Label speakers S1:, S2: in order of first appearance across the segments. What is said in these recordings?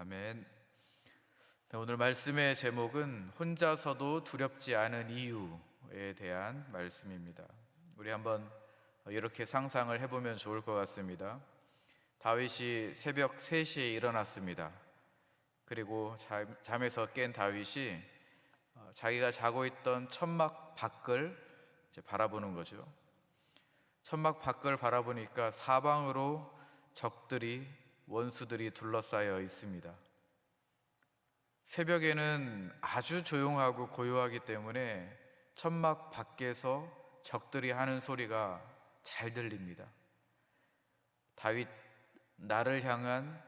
S1: 아멘. 네, 오늘 말씀의 제목은 혼자서도 두렵지 않은 이유에 대한 말씀입니다. 우리 한번 이렇게 상상을 해보면 좋을 것 같습니다. 다윗이 새벽 3시에 일어났습니다. 그리고 잠에서 깬 다윗이 자기가 자고 있던 천막 밖을 이제 바라보는 거죠. 천막 밖을 바라보니까 사방으로 적들이, 원수들이 둘러싸여 있습니다. 새벽에는 아주 조용하고 고요하기 때문에 천막 밖에서 적들이 하는 소리가 잘 들립니다. 다윗, 나를 향한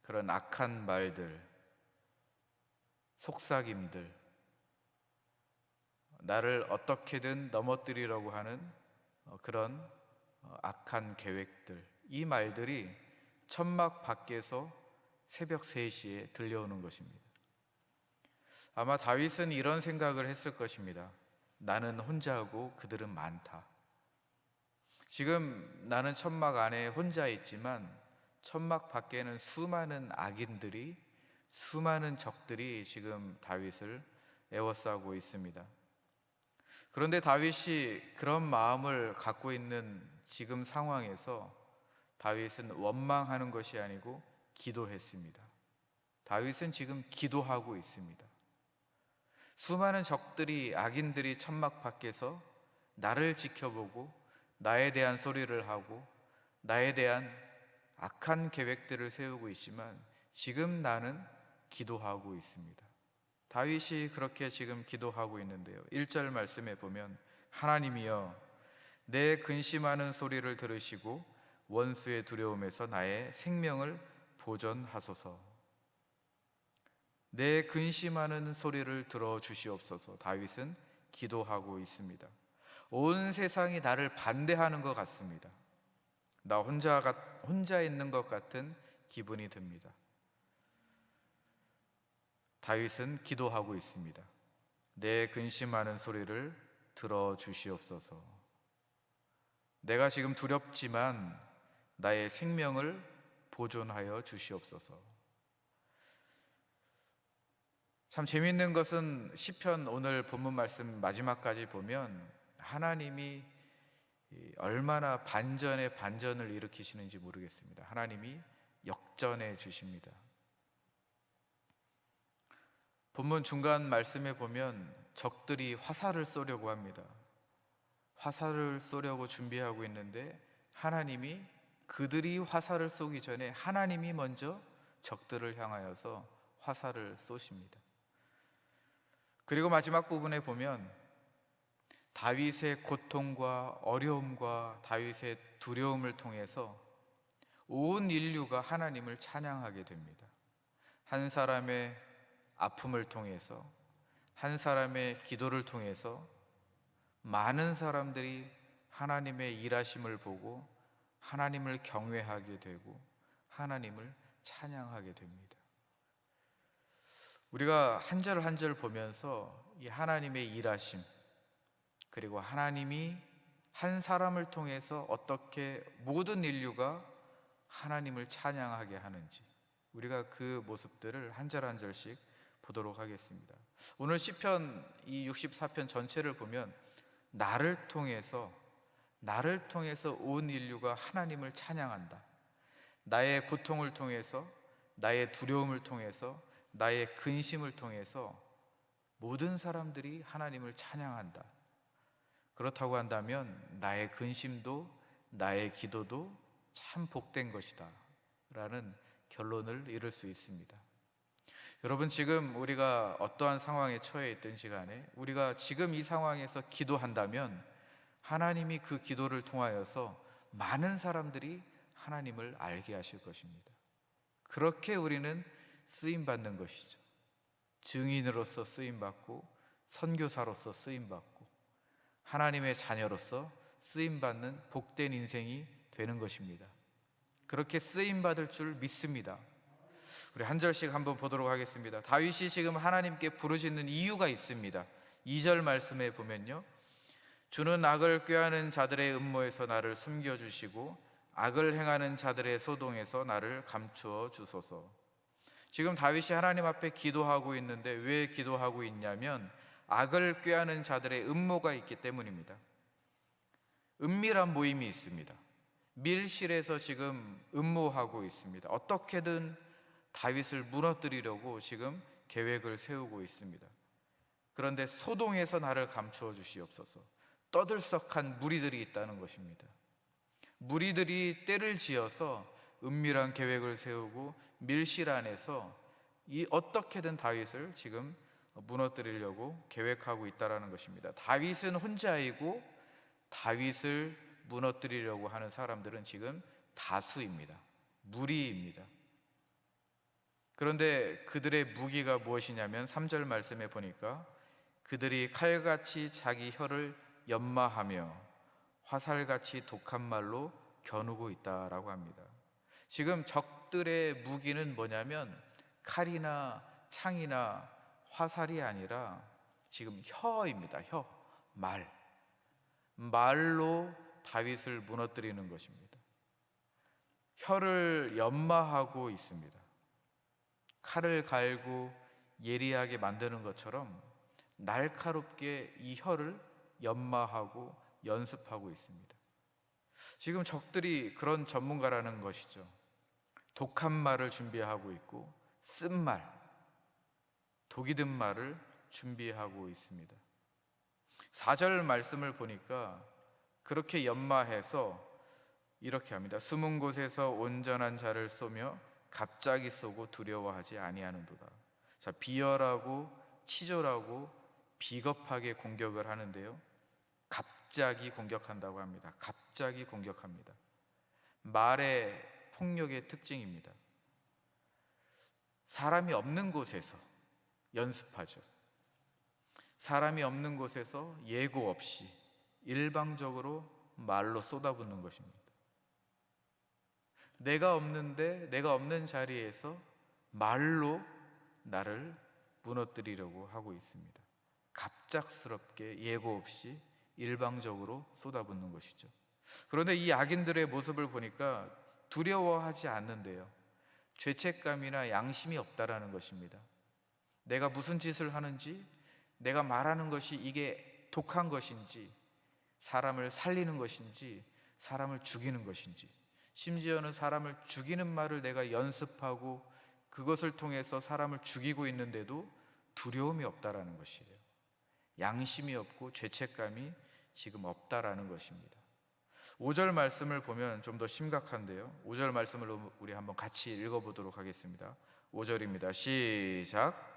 S1: 그런 악한 말들, 속삭임들, 나를 어떻게든 넘어뜨리려고 하는 그런 악한 계획들, 이 말들이 천막 밖에서 새벽 3시에 들려오는 것입니다. 아마 다윗은 이런 생각을 했을 것입니다. 나는 혼자고 그들은 많다. 지금 나는 천막 안에 혼자 있지만 천막 밖에는 수많은 악인들이, 수많은 적들이 지금 다윗을 에워싸고 있습니다. 그런데 다윗이 그런 마음을 갖고 있는 지금 상황에서 다윗은 원망하는 것이 아니고 기도했습니다. 다윗은 지금 기도하고 있습니다. 수많은 적들이, 악인들이 천막 밖에서 나를 지켜보고 나에 대한 소리를 하고 나에 대한 악한 계획들을 세우고 있지만 지금 나는 기도하고 있습니다. 다윗이 그렇게 지금 기도하고 있는데요, 1절 말씀에 보면 하나님이여 내 근심하는 소리를 들으시고 원수의 두려움에서 나의 생명을 보존하소서. 내 근심하는 소리를 들어주시옵소서. 다윗은 기도하고 있습니다. 온 세상이 나를 반대하는 것 같습니다. 나 혼자 있는 것 같은 기분이 듭니다. 다윗은 기도하고 있습니다. 내 근심하는 소리를 들어주시옵소서. 내가 지금 두렵지만 나의 생명을 보존하여 주시옵소서. 참 재미있는 것은 시편 오늘 본문 말씀 마지막까지 보면 하나님이 얼마나 반전에 반전을 일으키시는지 모르겠습니다. 하나님이 역전해 주십니다. 본문 중간 말씀에 보면 적들이 화살을 쏘려고 합니다. 화살을 쏘려고 준비하고 있는데 하나님이, 그들이 화살을 쏘기 전에 하나님이 먼저 적들을 향하여서 화살을 쏘십니다. 그리고 마지막 부분에 보면 다윗의 고통과 어려움과 다윗의 두려움을 통해서 온 인류가 하나님을 찬양하게 됩니다. 한 사람의 아픔을 통해서, 한 사람의 기도를 통해서 많은 사람들이 하나님의 일하심을 보고 하나님을 경외하게 되고 하나님을 찬양하게 됩니다. 우리가 한 절 한 절 보면서 이 하나님의 일하심, 그리고 하나님이 한 사람을 통해서 어떻게 모든 인류가 하나님을 찬양하게 하는지, 우리가 그 모습들을 한 절 한 절씩 보도록 하겠습니다. 오늘 시편 이 64편 전체를 보면 나를 통해서 온 인류가 하나님을 찬양한다. 나의 고통을 통해서, 나의 두려움을 통해서, 나의 근심을 통해서 모든 사람들이 하나님을 찬양한다. 그렇다고 한다면 나의 근심도 나의 기도도 참 복된 것이다 라는 결론을 이룰 수 있습니다. 여러분, 지금 우리가 어떠한 상황에 처해 있든 시간에 우리가 지금 이 상황에서 기도한다면 하나님이 그 기도를 통하여서 많은 사람들이 하나님을 알게 하실 것입니다. 그렇게 우리는 쓰임받는 것이죠. 증인으로서 쓰임받고 선교사로서 쓰임받고 하나님의 자녀로서 쓰임받는 복된 인생이 되는 것입니다. 그렇게 쓰임받을 줄 믿습니다. 우리 한 절씩 한번 보도록 하겠습니다. 다윗이 지금 하나님께 부르짖는 이유가 있습니다. 2절 말씀에 보면요, 주는 악을 꾀하는 자들의 음모에서 나를 숨겨주시고 악을 행하는 자들의 소동에서 나를 감추어 주소서. 지금 다윗이 하나님 앞에 기도하고 있는데 왜 기도하고 있냐면 악을 꾀하는 자들의 음모가 있기 때문입니다. 은밀한 모임이 있습니다. 밀실에서 지금 음모하고 있습니다. 어떻게든 다윗을 무너뜨리려고 지금 계획을 세우고 있습니다. 그런데 소동에서 나를 감추어 주시옵소서. 떠들썩한 무리들이 있다는 것입니다. 무리들이 때를 지어서 은밀한 계획을 세우고 밀실 안에서 이 어떻게든 다윗을 지금 무너뜨리려고 계획하고 있다는 것입니다. 다윗은 혼자이고 다윗을 무너뜨리려고 하는 사람들은 지금 다수입니다. 무리입니다. 그런데 그들의 무기가 무엇이냐면 3절 말씀에 보니까 그들이 칼같이 자기 혀를 연마하며 화살같이 독한 말로 겨누고 있다라고 합니다. 지금 적들의 무기는 뭐냐면 칼이나 창이나 화살이 아니라 지금 혀입니다. 말로 다윗을 무너뜨리는 것입니다. 혀를 연마하고 있습니다. 칼을 갈고 예리하게 만드는 것처럼 날카롭게 이 혀를 연마하고 연습하고 있습니다. 지금 적들이 그런 전문가라는 것이죠. 독한 말을 준비하고 있고 쓴말, 독이 든 말을 준비하고 있습니다. 4절 말씀을 보니까 그렇게 연마해서 이렇게 합니다. 숨은 곳에서 온전한 자를 쏘며 갑자기 쏘고 두려워하지 아니하는도다. 자, 비열하고 치졸하고 비겁하게 공격을 하는데요, 갑자기 공격한다고 합니다. 갑자기 공격합니다. 말의 폭력의 특징입니다. 사람이 없는 곳에서 연습하죠. 사람이 없는 곳에서 예고 없이 일방적으로 말로 쏟아붓는 것입니다. 내가 없는데, 내가 없는 자리에서 말로 나를 무너뜨리려고 하고 있습니다. 갑작스럽게 예고 없이 일방적으로 쏟아붓는 것이죠. 그런데 이 악인들의 모습을 보니까 두려워하지 않는데요, 죄책감이나 양심이 없다라는 것입니다. 내가 무슨 짓을 하는지, 내가 말하는 것이 이게 독한 것인지, 사람을 살리는 것인지, 사람을 죽이는 것인지, 심지어는 사람을 죽이는 말을 내가 연습하고 그것을 통해서 사람을 죽이고 있는데도 두려움이 없다라는 것이에요. 양심이 없고 죄책감이 지금 없다라는 것입니다. 5절 말씀을 보면 좀 더 심각한데요, 5절 말씀을 우리 한번 같이 읽어보도록 하겠습니다. 5절입니다. 시작.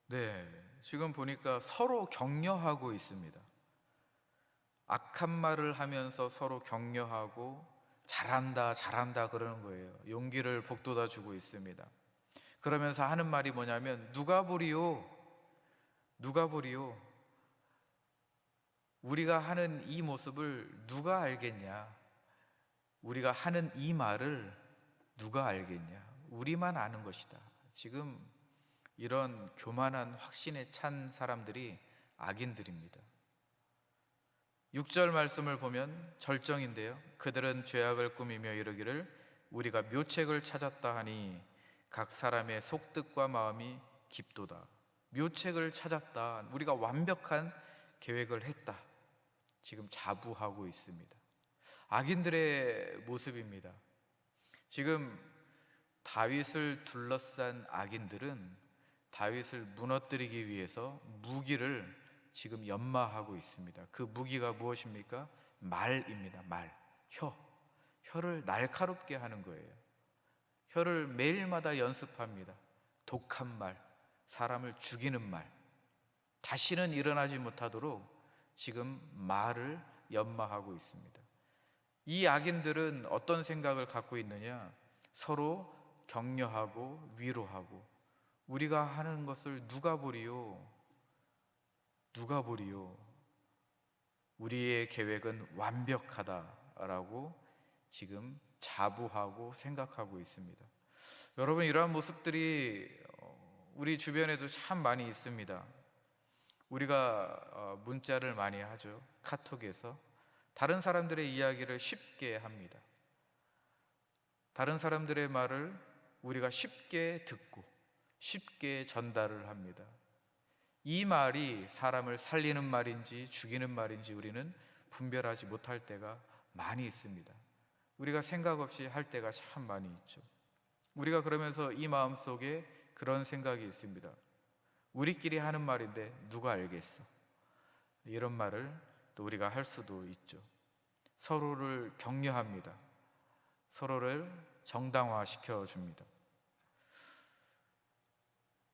S1: 네, 지금 보니까 서로 격려하고 있습니다. 악한 말을 하면서 서로 격려하고 잘한다 잘한다 그러는 거예요. 용기를 북돋아 주고 있습니다. 그러면서 하는 말이 뭐냐면 누가 보리요, 누가 보리요, 우리가 하는 이 모습을 누가 알겠냐, 우리가 하는 이 말을 누가 알겠냐, 우리만 아는 것이다. 지금 이런 교만한 확신에 찬 사람들이 악인들입니다. 6절 말씀을 보면 절정인데요, 그들은 죄악을 꾸미며 이르기를 우리가 묘책을 찾았다 하니 각 사람의 속뜻과 마음이 깊도다. 묘책을 찾았다, 우리가 완벽한 계획을 했다, 지금 자부하고 있습니다. 악인들의 모습입니다. 지금 다윗을 둘러싼 악인들은 다윗을 무너뜨리기 위해서 무기를 지금 연마하고 있습니다. 그 무기가 무엇입니까? 말입니다. 말, 혀를 날카롭게 하는 거예요. 혀를 매일마다 연습합니다. 독한 말, 사람을 죽이는 말, 다시는 일어나지 못하도록 지금 말을 연마하고 있습니다. 이 악인들은 어떤 생각을 갖고 있느냐? 서로 격려하고 위로하고, 우리가 하는 것을 누가 보리요, 누가 보리요, 우리의 계획은 완벽하다라고 지금 자부하고 생각하고 있습니다. 여러분, 이러한 모습들이 우리 주변에도 참 많이 있습니다. 우리가 문자를 많이 하죠. 카톡에서 다른 사람들의 이야기를 쉽게 합니다. 다른 사람들의 말을 우리가 쉽게 듣고 쉽게 전달을 합니다. 이 말이 사람을 살리는 말인지 죽이는 말인지 우리는 분별하지 못할 때가 많이 있습니다. 우리가 생각 없이 할 때가 참 많이 있죠. 우리가 그러면서 이 마음속에 그런 생각이 있습니다. 우리끼리 하는 말인데 누가 알겠어? 이런 말을 또 우리가 할 수도 있죠. 서로를 격려합니다. 서로를 정당화시켜 줍니다.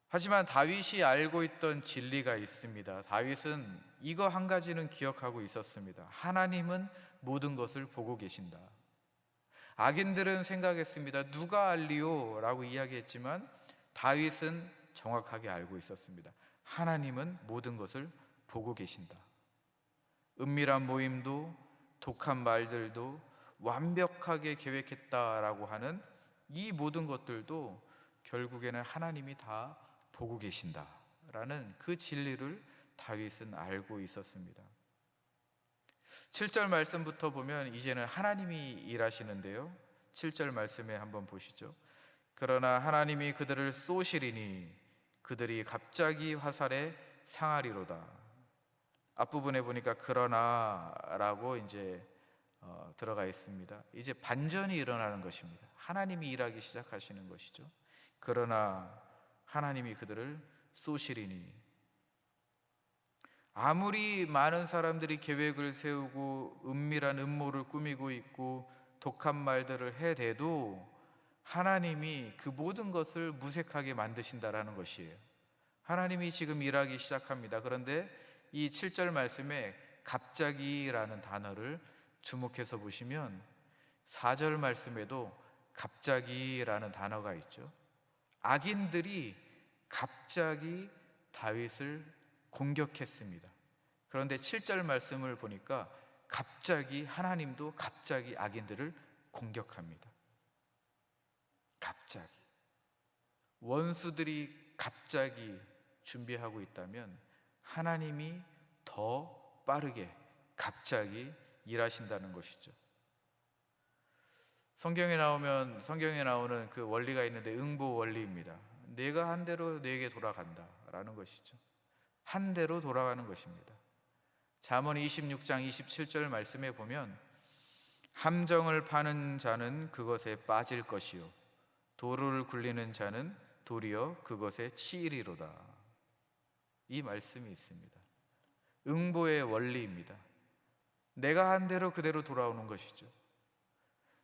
S1: 하지만 다윗이 알고 있던 진리가 있습니다. 다윗은 이거 한 가지는 기억하고 있었습니다. 하나님은 모든 것을 보고 계신다. 악인들은 생각했습니다. 누가 알리오? 라고 이야기했지만 다윗은 정확하게 알고 있었습니다. 하나님은 모든 것을 보고 계신다. 은밀한 모임도 독한 말들도 완벽하게 계획했다라고 하는 이 모든 것들도 결국에는 하나님이 다 보고 계신다라는 그 진리를 다윗은 알고 있었습니다. 7절 말씀부터 보면 이제는 하나님이 일하시는데요. 7절 말씀에 한번 보시죠. 그러나 하나님이 그들을 쏘시리니 그들이 갑자기 화살에 상하리로다. 앞부분에 보니까 그러나라고 이제 들어가 있습니다. 이제 반전이 일어나는 것입니다. 하나님이 일하기 시작하시는 것이죠. 그러나 하나님이 그들을 쏘시리니, 아무리 많은 사람들이 계획을 세우고 은밀한 음모를 꾸미고 있고 독한 말들을 해대도 하나님이 그 모든 것을 무색하게 만드신다라는 것이에요. 하나님이 지금 일하기 시작합니다. 그런데 이 7절 말씀에 갑자기라는 단어를 주목해서 보시면 4절 말씀에도 갑자기라는 단어가 있죠. 악인들이 갑자기 다윗을 공격했습니다. 그런데 7절 말씀을 보니까 갑자기 하나님도 갑자기 악인들을 공격합니다. 갑자기 원수들이 갑자기 준비하고 있다면 하나님이 더 빠르게 갑자기 일하신다는 것이죠. 성경에 나오는 그 원리가 있는데 응보 원리입니다. 내가 한 대로 내게 돌아간다라는 것이죠. 한 대로 돌아가는 것입니다. 잠언 26장 27절 말씀에 보면 함정을 파는 자는 그것에 빠질 것이요 도를 굴리는 자는 도리어 그것에 치이리로다. 이 말씀이 있습니다. 응보의 원리입니다. 내가 한 대로 그대로 돌아오는 것이죠.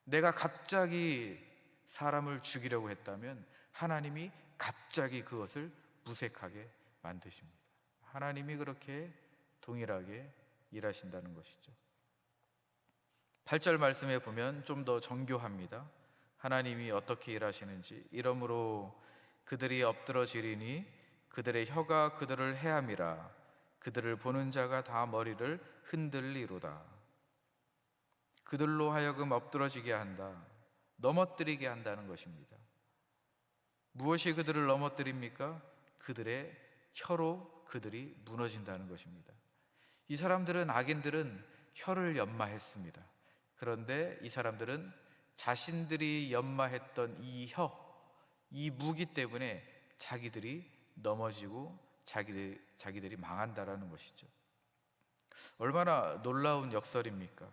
S1: 내가 갑자기 사람을 죽이려고 했다면 하나님이 갑자기 그것을 무색하게 만드십니다. 하나님이 그렇게 동일하게 일하신다는 것이죠. 8절 말씀에 보면 좀 더 정교합니다. 하나님이 어떻게 일하시는지. 이러므로 그들이 엎드러지리니 그들의 혀가 그들을 해함이라. 그들을 보는 자가 다 머리를 흔들리로다. 그들로 하여금 엎드러지게 한다. 넘어뜨리게 한다는 것입니다. 무엇이 그들을 넘어뜨립니까? 그들의 혀로 그들이 무너진다는 것입니다. 이 사람들은, 악인들은 혀를 연마했습니다. 그런데 이 사람들은 자신들이 연마했던 이 혀, 이 무기 때문에 자기들이 넘어지고 자기들이 망한다라는 것이죠. 얼마나 놀라운 역설입니까?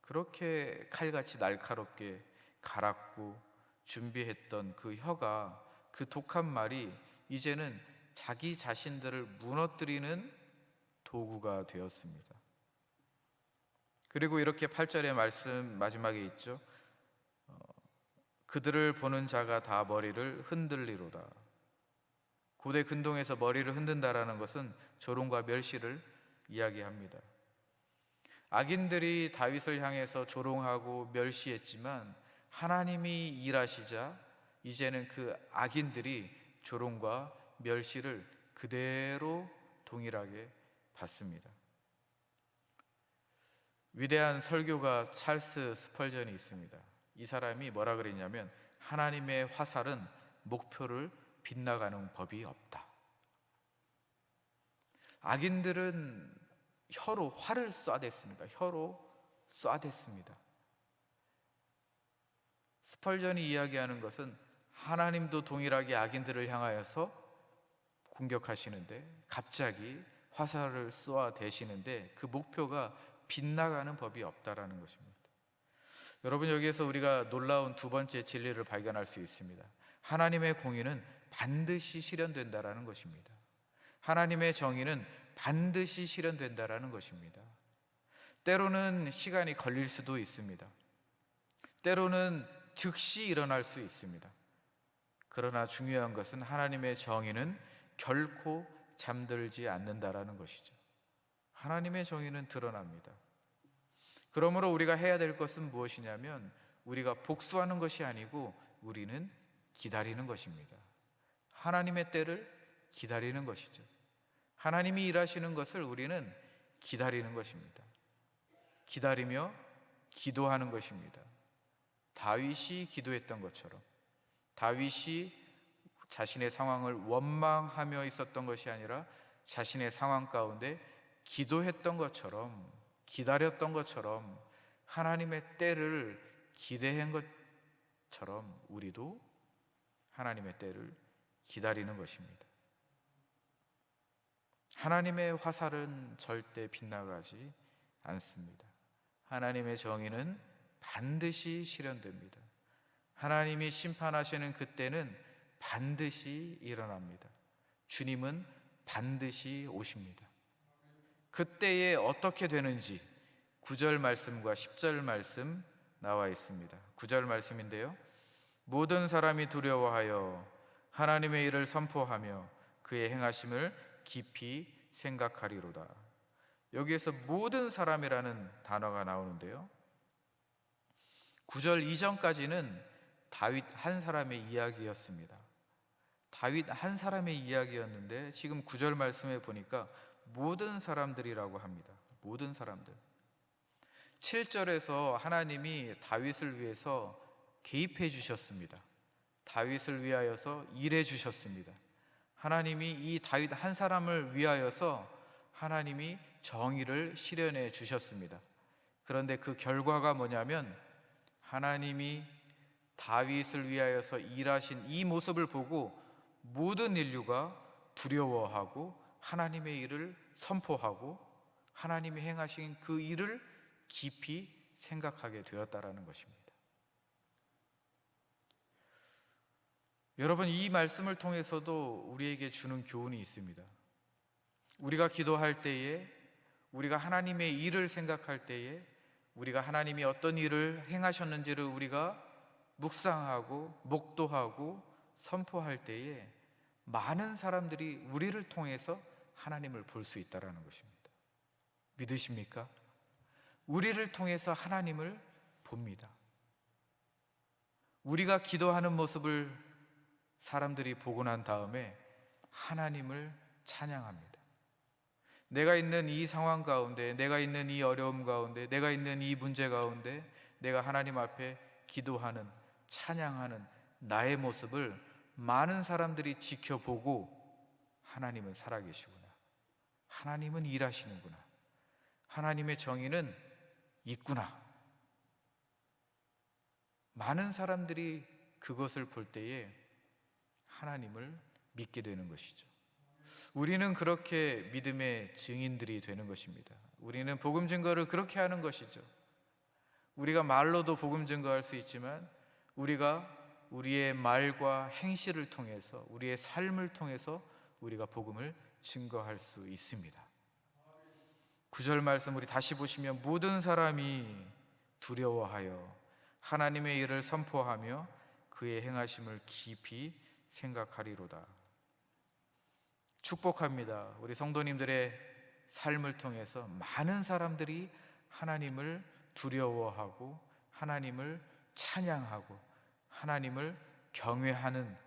S1: 그렇게 칼같이 날카롭게 갈았고 준비했던 그 혀가, 그 독한 말이 이제는 자기 자신들을 무너뜨리는 도구가 되었습니다. 그리고 이렇게 8절의 말씀 마지막에 있죠. 그들을 보는 자가 다 머리를 흔들리로다. 고대 근동에서 머리를 흔든다라는 것은 조롱과 멸시를 이야기합니다. 악인들이 다윗을 향해서 조롱하고 멸시했지만 하나님이 일하시자 이제는 그 악인들이 조롱과 멸시를 그대로 동일하게 받습니다. 위대한 설교가 찰스 스펄전이 있습니다. 이 사람이 뭐라 그랬냐면 하나님의 화살은 목표를 빗나가는 법이 없다. 악인들은 혀로 활을 쏴댔습니다. 혀로 쏴댔습니다. 스펄전이 이야기하는 것은 하나님도 동일하게 악인들을 향하여서 공격하시는데 갑자기 화살을 쏘아대시는데 그 목표가 빗나가는 법이 없다라는 것입니다. 여러분, 여기에서 우리가 놀라운 두 번째 진리를 발견할 수 있습니다. 하나님의 공의는 반드시 실현된다라는 것입니다. 하나님의 정의는 반드시 실현된다라는 것입니다. 때로는 시간이 걸릴 수도 있습니다. 때로는 즉시 일어날 수 있습니다. 그러나 중요한 것은 하나님의 정의는 결코 잠들지 않는다라는 것이죠. 하나님의 정의는 드러납니다. 그러므로 우리가 해야 될 것은 무엇이냐면 우리가 복수하는 것이 아니고 우리는 기다리는 것입니다. 하나님의 때를 기다리는 것이죠. 하나님이 일하시는 것을 우리는 기다리는 것입니다. 기다리며 기도하는 것입니다. 다윗이 기도했던 것처럼, 다윗이 자신의 상황을 원망하며 있었던 것이 아니라 자신의 상황 가운데 기도했던 것처럼, 기다렸던 것처럼, 하나님의 때를 기대한 것처럼 우리도 하나님의 때를 기다리는 것입니다. 하나님의 화살은 절대 빗나가지 않습니다. 하나님의 정의는 반드시 실현됩니다. 하나님이 심판하시는 그때는 반드시 일어납니다. 주님은 반드시 오십니다. 그때에 어떻게 되는지 9절 말씀과 10절 말씀 나와 있습니다. 9절 말씀인데요, 모든 사람이 두려워하여 하나님의 일을 선포하며 그의 행하심을 깊이 생각하리로다. 여기에서 모든 사람이라는 단어가 나오는데요, 9절 이전까지는 다윗 한 사람의 이야기였습니다. 다윗 한 사람의 이야기였는데 지금 9절 말씀에 보니까 모든 사람들이라고 합니다. 모든 사람들. 7절에서 하나님이 다윗을 위해서 개입해 주셨습니다. 다윗을 위하여서 일해 주셨습니다. 하나님이 이 다윗 한 사람을 위하여서 하나님이 정의를 실현해 주셨습니다. 그런데 그 결과가 뭐냐면 하나님이 다윗을 위하여서 일하신 이 모습을 보고 모든 인류가 두려워하고 하나님의 일을 선포하고 하나님이 행하신 그 일을 깊이 생각하게 되었다라는 것입니다. 여러분, 이 말씀을 통해서도 우리에게 주는 교훈이 있습니다. 우리가 기도할 때에, 우리가 하나님의 일을 생각할 때에, 우리가 하나님이 어떤 일을 행하셨는지를 우리가 묵상하고 목도하고 선포할 때에 많은 사람들이 우리를 통해서 하나님을 볼 수 있다는 것입니다. 믿으십니까? 우리를 통해서 하나님을 봅니다. 우리가 기도하는 모습을 사람들이 보고 난 다음에 하나님을 찬양합니다. 내가 있는 이 상황 가운데, 내가 있는 이 어려움 가운데, 내가 있는 이 문제 가운데 내가 하나님 앞에 기도하는, 찬양하는 나의 모습을 많은 사람들이 지켜보고 하나님은 살아계시구나, 하나님은 일하시는구나, 하나님의 정의는 있구나, 많은 사람들이 그것을 볼 때에 하나님을 믿게 되는 것이죠. 우리는 그렇게 믿음의 증인들이 되는 것입니다. 우리는 복음 증거를 그렇게 하는 것이죠. 우리가 말로도 복음 증거할 수 있지만 우리가 우리의 말과 행실을 통해서, 우리의 삶을 통해서 우리가 복음을 증거할 수 있습니다. 9절 말씀 우리 다시 보시면 모든 사람이 두려워하여 하나님의 일을 선포하며 그의 행하심을 깊이 생각하리로다. 축복합니다. 우리 성도님들의 삶을 통해서 많은 사람들이 하나님을 두려워하고 하나님을 찬양하고 하나님을 경외하는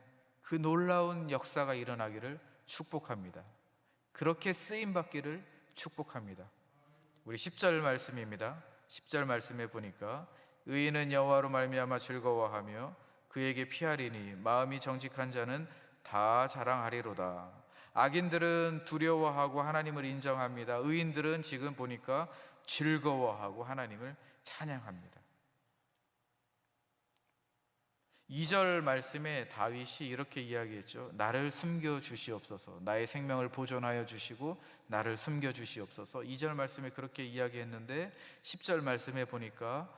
S1: 그 놀라운 역사가 일어나기를 축복합니다. 그렇게 쓰임받기를 축복합니다. 우리 10절 말씀입니다. 10절 말씀에 보니까 의인은 여호와로 말미암아 즐거워하며 그에게 피하리니 마음이 정직한 자는 다 자랑하리로다. 악인들은 두려워하고 하나님을 인정합니다. 의인들은 지금 보니까 즐거워하고 하나님을 찬양합니다. 2절 말씀에 다윗이 이렇게 이야기했죠. 나를 숨겨 주시옵소서. 나의 생명을 보존하여 주시고 나를 숨겨 주시옵소서. 2절 말씀에 그렇게 이야기했는데 10절 말씀에 보니까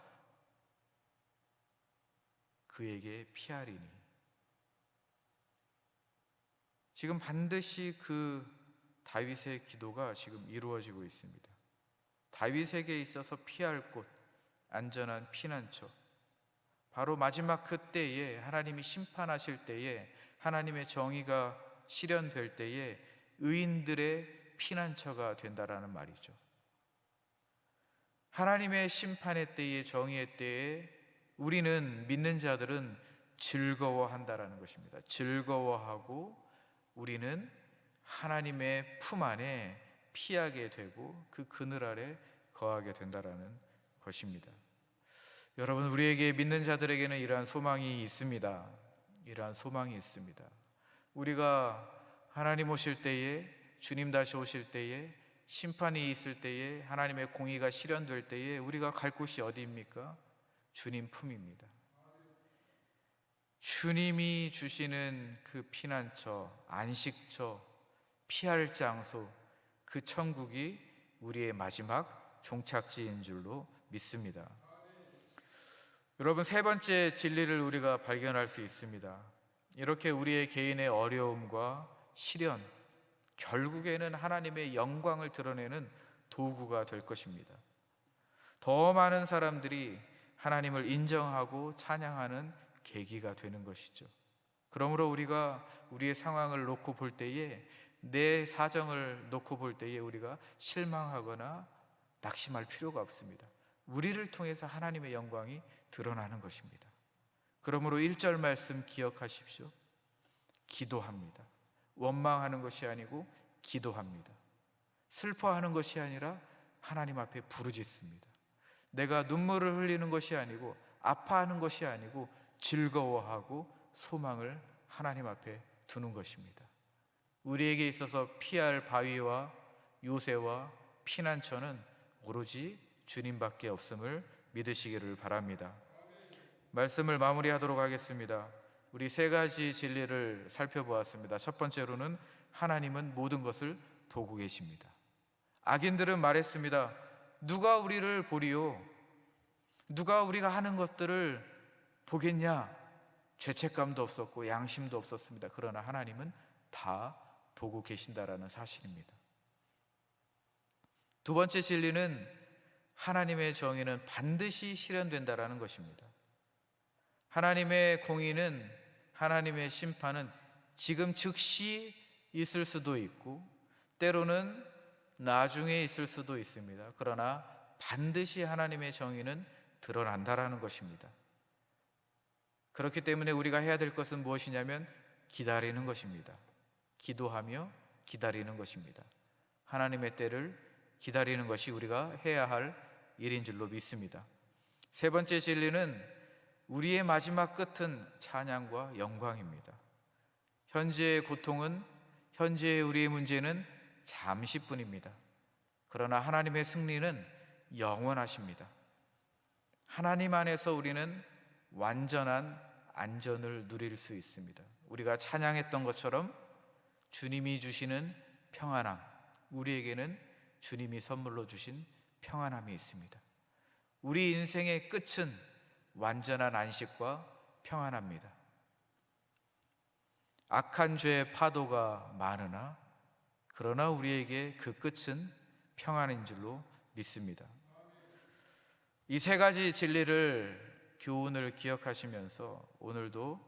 S1: 그에게 피하리니, 지금 반드시 그 다윗의 기도가 지금 이루어지고 있습니다. 다윗에게 있어서 피할 곳, 안전한 피난처, 바로 마지막 그때에 하나님이 심판하실 때에, 하나님의 정의가 실현될 때에 의인들의 피난처가 된다라는 말이죠. 하나님의 심판의 때에, 정의의 때에 우리는, 믿는 자들은 즐거워한다라는 것입니다. 즐거워하고 우리는 하나님의 품 안에 피하게 되고 그 그늘 아래 거하게 된다라는 것입니다. 여러분, 우리에게, 믿는 자들에게는 이러한 소망이 있습니다. 이러한 소망이 있습니다. 우리가 하나님 오실 때에, 주님 다시 오실 때에, 심판이 있을 때에, 하나님의 공의가 실현될 때에 우리가 갈 곳이 어디입니까? 주님 품입니다. 주님이 주시는 그 피난처, 안식처, 피할 장소, 그 천국이 우리의 마지막 종착지인 줄로 믿습니다. 여러분, 세 번째 진리를 우리가 발견할 수 있습니다. 이렇게 우리의 개인의 어려움과 시련, 결국에는 하나님의 영광을 드러내는 도구가 될 것입니다. 더 많은 사람들이 하나님을 인정하고 찬양하는 계기가 되는 것이죠. 그러므로 우리가 우리의 상황을 놓고 볼 때에, 내 사정을 놓고 볼 때에 우리가 실망하거나 낙심할 필요가 없습니다. 우리를 통해서 하나님의 영광이 드러나는 것입니다. 그러므로 1절 말씀 기억하십시오. 기도합니다. 원망하는 것이 아니고 기도합니다. 슬퍼하는 것이 아니라 하나님 앞에 부르짖습니다. 내가 눈물을 흘리는 것이 아니고, 아파하는 것이 아니고 즐거워하고 소망을 하나님 앞에 두는 것입니다. 우리에게 있어서 피할 바위와 요새와 피난처는 오로지 주님밖에 없음을 믿으시기를 바랍니다. 말씀을 마무리하도록 하겠습니다. 우리 세 가지 진리를 살펴보았습니다. 첫 번째로는 하나님은 모든 것을 보고 계십니다. 악인들은 말했습니다. 누가 우리를 보리요? 누가 우리가 하는 것들을 보겠냐? 죄책감도 없었고 양심도 없었습니다. 그러나 하나님은 다 보고 계신다라는 사실입니다. 두 번째 진리는 하나님의 정의는 반드시 실현된다라는 것입니다. 하나님의 공의는, 하나님의 심판은 지금 즉시 있을 수도 있고 때로는 나중에 있을 수도 있습니다. 그러나 반드시 하나님의 정의는 드러난다라는 것입니다. 그렇기 때문에 우리가 해야 될 것은 무엇이냐면 기다리는 것입니다. 기도하며 기다리는 것입니다. 하나님의 때를 기다리는 것이 우리가 해야 할 일인 줄로 믿습니다. 세 번째 진리는 우리의 마지막 끝은 찬양과 영광입니다. 현재의 고통은, 현재의 우리의 문제는 잠시뿐입니다. 그러나 하나님의 승리는 영원하십니다. 하나님 안에서 우리는 완전한 안전을 누릴 수 있습니다. 우리가 찬양했던 것처럼 주님이 주시는 평안함, 우리에게는 주님이 선물로 주신 평안함이 있습니다. 우리 인생의 끝은 완전한 안식과 평안합니다. 악한 죄의 파도가 많으나 그러나 우리에게 그 끝은 평안인 줄로 믿습니다. 이 세 가지 진리를, 교훈을 기억하시면서 오늘도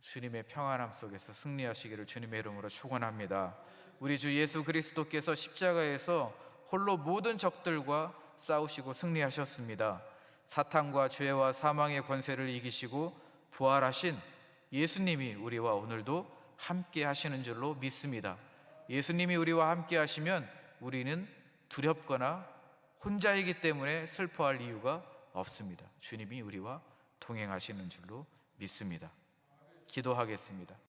S1: 주님의 평안함 속에서 승리하시기를 주님의 이름으로 축원합니다. 우리 주 예수 그리스도께서 십자가에서 홀로 모든 적들과 싸우시고 승리하셨습니다. 사탄과 죄와 사망의 권세를 이기시고 부활하신 예수님이 우리와 오늘도 함께 하시는 줄로 믿습니다. 예수님이 우리와 함께 하시면 우리는 두렵거나 혼자이기 때문에 슬퍼할 이유가 없습니다. 주님이 우리와 동행하시는 줄로 믿습니다. 기도하겠습니다.